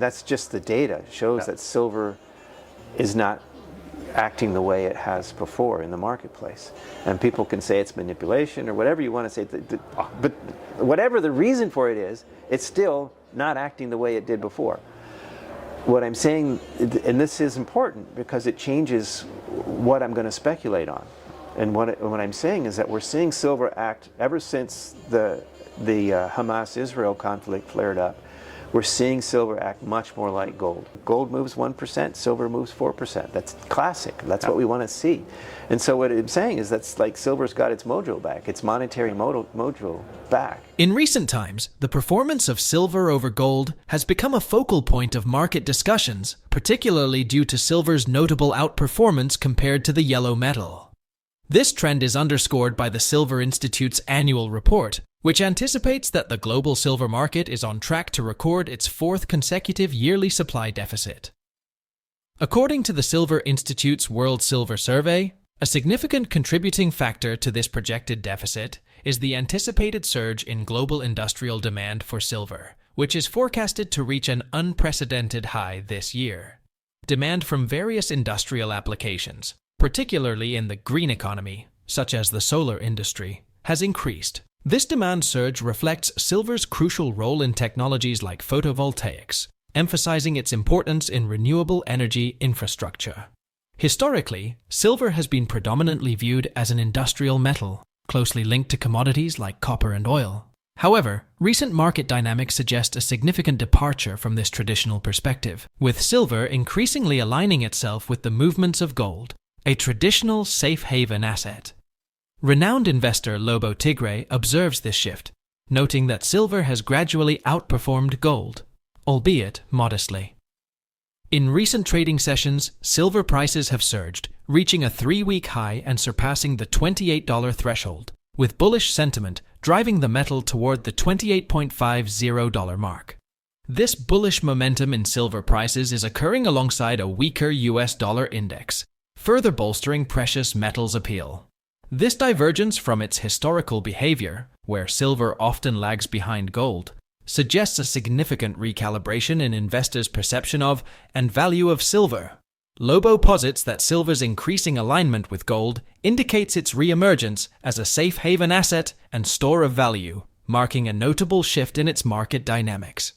That's just the data shows that silver is not acting the way it has before in the marketplace. And people can say it's manipulation or whatever you want to say, but whatever the reason for it is, it's still not acting the way it did before. What I'm saying, and this is important because it changes what I'm going to speculate on. And what I'm saying is that we're seeing silver act ever since the Hamas-Israel conflict flared up. We're seeing silver act much more like gold. Gold moves 1%, silver moves 4%. That's classic. That's what we want to see. And so what I'm saying is that's like silver's got its mojo back, its monetary mojo back. In recent times, the performance of silver over gold has become a focal point of market discussions, particularly due to silver's notable outperformance compared to the yellow metal. This trend is underscored by the Silver Institute's annual report, which anticipates that the global silver market is on track to record its fourth consecutive yearly supply deficit. According to the Silver Institute's World Silver Survey, a significant contributing factor to this projected deficit is the anticipated surge in global industrial demand for silver, which is forecasted to reach an unprecedented high this year. Demand from various industrial applications, particularly in the green economy, such as the solar industry, has increased. This demand surge reflects silver's crucial role in technologies like photovoltaics, emphasizing its importance in renewable energy infrastructure. Historically, silver has been predominantly viewed as an industrial metal, closely linked to commodities like copper and oil. However, recent market dynamics suggest a significant departure from this traditional perspective, with silver increasingly aligning itself with the movements of gold, a traditional safe haven asset. Renowned investor Lobo Tiggre observes this shift, noting that silver has gradually outperformed gold, albeit modestly. In recent trading sessions, silver prices have surged, reaching a 3-week high and surpassing the $28 threshold, with bullish sentiment driving the metal toward the $28.50 mark. This bullish momentum in silver prices is occurring alongside a weaker US dollar index, further bolstering precious metals' appeal. This divergence from its historical behavior, where silver often lags behind gold, suggests a significant recalibration in investors' perception of and value of silver. Lobo posits that silver's increasing alignment with gold indicates its re-emergence as a safe haven asset and store of value, marking a notable shift in its market dynamics.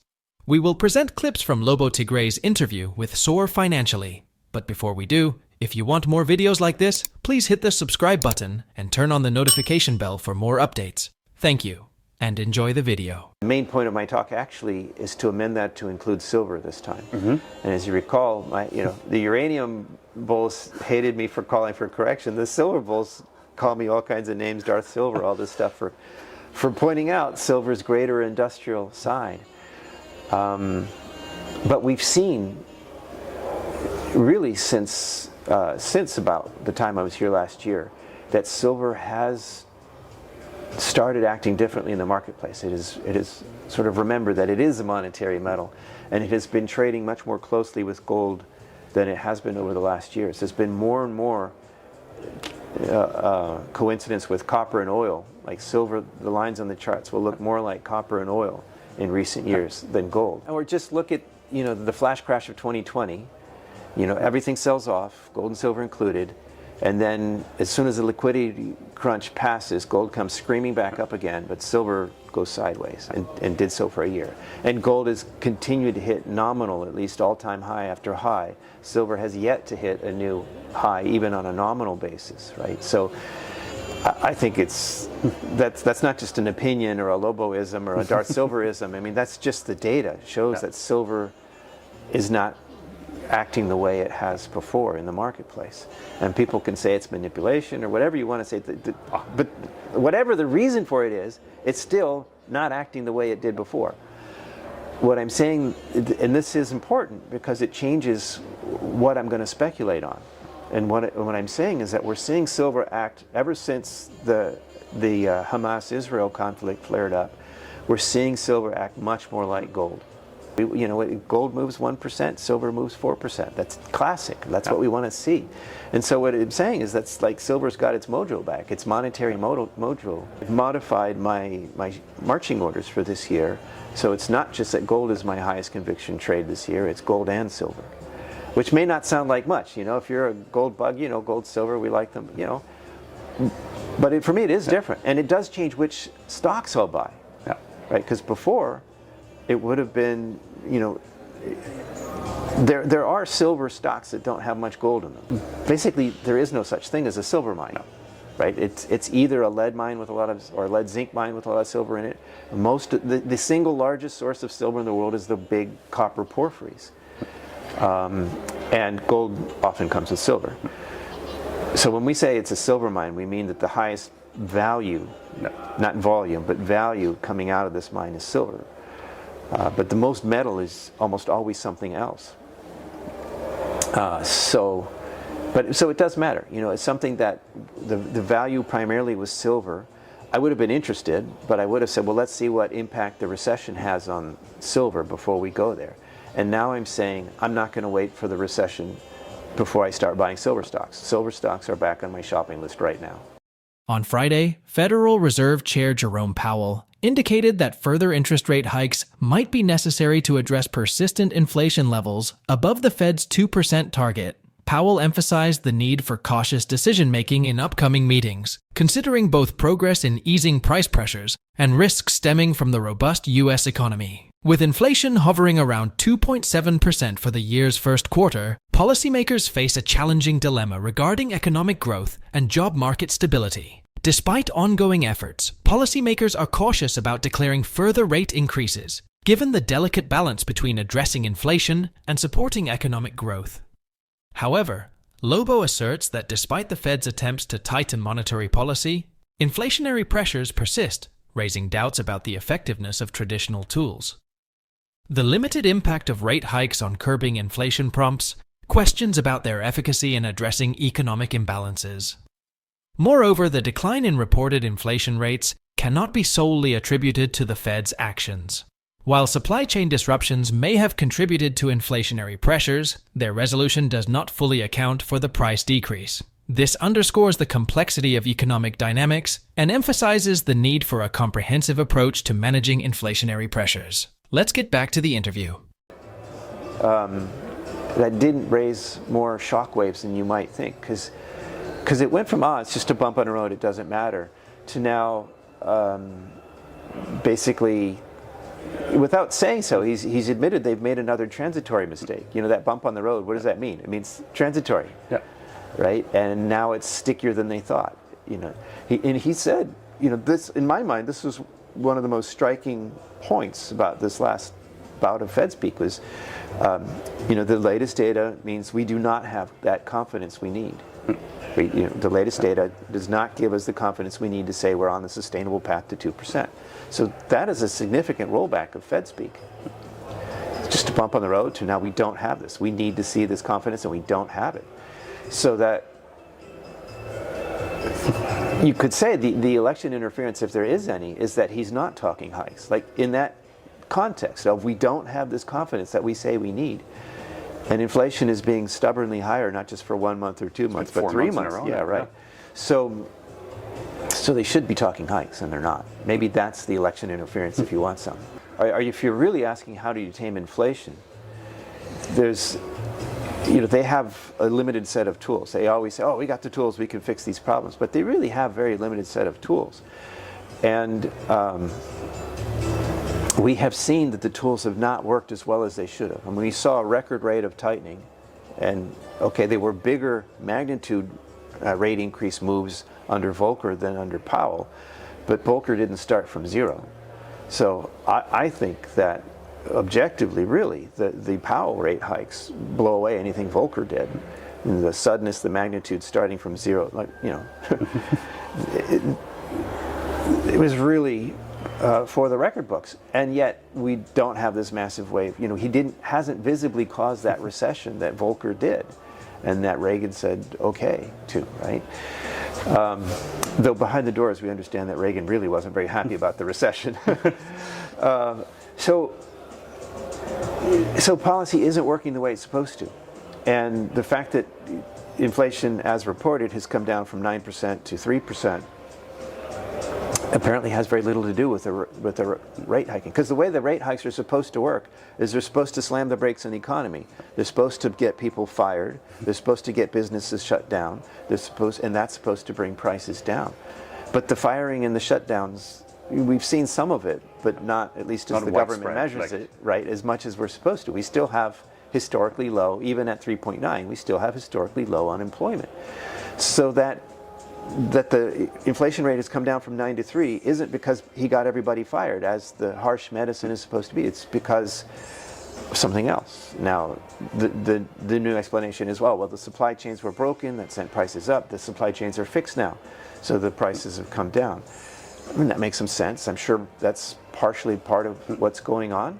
We will present clips from Lobo Tiggre's interview with Soar Financially, but before we do, if you want more videos like this, please hit the subscribe button and turn on the notification bell for more updates. Thank you, and enjoy the video. The main point of my talk actually is to amend that to include silver this time. And as you recall, the uranium bulls hated me for calling for correction. The silver bulls call me all kinds of names, Darth Silver, all this stuff for pointing out silver's greater industrial side. But we've seen really since about the time I was here last year, that silver has started acting differently in the marketplace. It is sort of remembered that it is a monetary metal, and it has been trading much more closely with gold than it has been over the last years. There's been more and more coincidence with copper and oil. Like silver, the lines on the charts will look more like copper and oil in recent years than gold. Or just look at the flash crash of 2020. Everything sells off, gold and silver included, and then as soon as the liquidity crunch passes, gold comes screaming back up again, but silver goes sideways, and did so for a year. And gold has continued to hit nominal, at least all-time high after high. Silver has yet to hit a new high, even on a nominal basis, right? So I think that's not just an opinion or a Loboism or a Darth Silverism. I mean, that's just the data. It shows that silver is not acting the way it has before in the marketplace. And people can say it's manipulation or whatever you want to say, but whatever the reason for it is, it's still not acting the way it did before. What I'm saying, and this is important because it changes what I'm going to speculate on. And what I'm saying is that we're seeing silver act ever since the Hamas-Israel conflict flared up. We're seeing silver act much more like gold. You know, gold moves 1%, silver moves 4%. That's classic. That's what we want to see. And so what I'm saying is that's like silver's got its mojo back, its monetary mojo. I've modified my marching orders for this year, so it's not just that gold is my highest conviction trade this year, it's gold and silver. Which may not sound like much, you know, if you're a gold bug, you know, gold, silver, we like them, you know. But for me it is different, and it does change which stocks I'll buy, right? Because before, it would have been, you know, there are silver stocks that don't have much gold in them. Basically, there is no such thing as a silver mine, right? It's either a lead mine with a lot of, or a lead zinc mine with a lot of silver in it. The single largest source of silver in the world is the big copper porphyries. And gold often comes with silver. So when we say it's a silver mine, we mean that the highest value, not volume, but value coming out of this mine is silver. But the most metal is almost always something else. So it does matter. You know, it's something that the value primarily was silver. I would have been interested, but I would have said, well, let's see what impact the recession has on silver before we go there. And now I'm saying I'm not going to wait for the recession before I start buying silver stocks. Silver stocks are back on my shopping list right now. On Friday, Federal Reserve Chair Jerome Powell indicated that further interest rate hikes might be necessary to address persistent inflation levels above the Fed's 2% target. Powell emphasized the need for cautious decision-making in upcoming meetings, considering both progress in easing price pressures and risks stemming from the robust U.S. economy. With inflation hovering around 2.7% for the year's first quarter, policymakers face a challenging dilemma regarding economic growth and job market stability. Despite ongoing efforts, policymakers are cautious about declaring further rate increases, given the delicate balance between addressing inflation and supporting economic growth. However, Lobo asserts that despite the Fed's attempts to tighten monetary policy, inflationary pressures persist, raising doubts about the effectiveness of traditional tools. The limited impact of rate hikes on curbing inflation prompts questions about their efficacy in addressing economic imbalances. Moreover, the decline in reported inflation rates cannot be solely attributed to the Fed's actions. While supply chain disruptions may have contributed to inflationary pressures, their resolution does not fully account for the price decrease. This underscores the complexity of economic dynamics and emphasizes the need for a comprehensive approach to managing inflationary pressures. Let's get back to the interview. That didn't raise more shockwaves than you might think, because it went from, it's just a bump on the road, it doesn't matter, to now basically, without saying so, he's admitted they've made another transitory mistake. You know, that bump on the road, what does that mean? It means transitory, right? And now it's stickier than they thought. You know, he said, you know, this, in my mind, this was one of the most striking points about this last bout of Fed speak was, you know, the latest data means we do not have that confidence we need. You know, the latest data does not give us the confidence we need to say we're on the sustainable path to 2%. So that is a significant rollback of Fed speak. It's just a bump on the road to now we don't have this. We need to see this confidence and we don't have it. So that you could say the election interference, if there is any, is that he's not talking hikes. Like in that context of we don't have this confidence that we say we need. And inflation is being stubbornly higher, not just for 1 month or 2 months, but 3 months. Yeah, right. So they should be talking hikes, and they're not. Maybe that's the election interference if you want some. If you're really asking how do you tame inflation, there's, you know, they have a limited set of tools. They always say, oh, we got the tools, we can fix these problems. But they really have a very limited set of tools. And we have seen that the tools have not worked as well as they should have. I mean, we saw a record rate of tightening, and okay, they were bigger magnitude rate increase moves under Volcker than under Powell, but Volcker didn't start from zero. So I think that objectively, really, the Powell rate hikes blow away anything Volcker did. And the suddenness, the magnitude starting from zero, like, you know, it was really for the record books, and yet we don't have this massive wave. You know, he hasn't visibly caused that recession that Volcker did, and that Reagan said okay to, right? Though behind the doors we understand that Reagan really wasn't very happy about the recession. So So policy isn't working the way it's supposed to. And the fact that inflation, as reported, has come down from 9% to 3% apparently has very little to do with the rate hiking. Because the way the rate hikes are supposed to work is they're supposed to slam the brakes on the economy. They're supposed to get people fired. They're supposed to get businesses shut down. And that's supposed to bring prices down. But the firing and the shutdowns, we've seen some of it, but not, at least as the government measures it, right, as much as we're supposed to. We still have historically low, even at 3.9, we still have historically low unemployment. So that the inflation rate has come down from 9 to 3 isn't because he got everybody fired, as the harsh medicine is supposed to be. It's because of something else. Now, the new explanation is, well, the supply chains were broken, that sent prices up. The supply chains are fixed now, so the prices have come down. I mean, that makes some sense. I'm sure that's partially part of what's going on.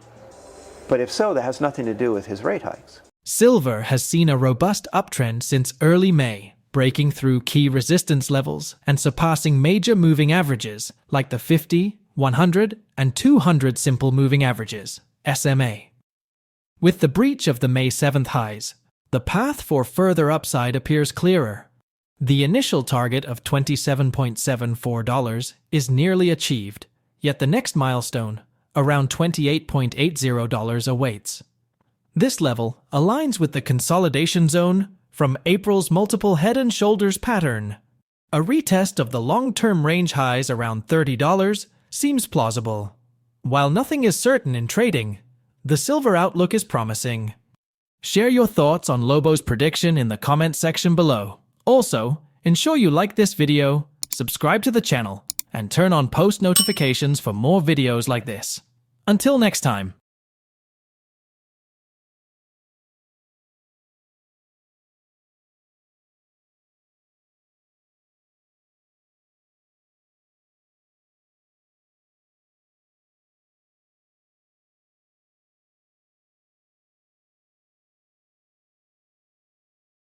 But if so, that has nothing to do with his rate hikes. Silver has seen a robust uptrend since early May, breaking through key resistance levels and surpassing major moving averages like the 50, 100, and 200 simple moving averages, SMA. With the breach of the May 7th highs, the path for further upside appears clearer. The initial target of $27.74 is nearly achieved, yet the next milestone, around $28.80, awaits. This level aligns with the consolidation zone from April's multiple head and shoulders pattern. A retest of the long-term range highs around $30 seems plausible. While nothing is certain in trading, the silver outlook is promising. Share your thoughts on Lobo's prediction in the comments section below. Also, ensure you like this video, subscribe to the channel, and turn on post notifications for more videos like this. Until next time.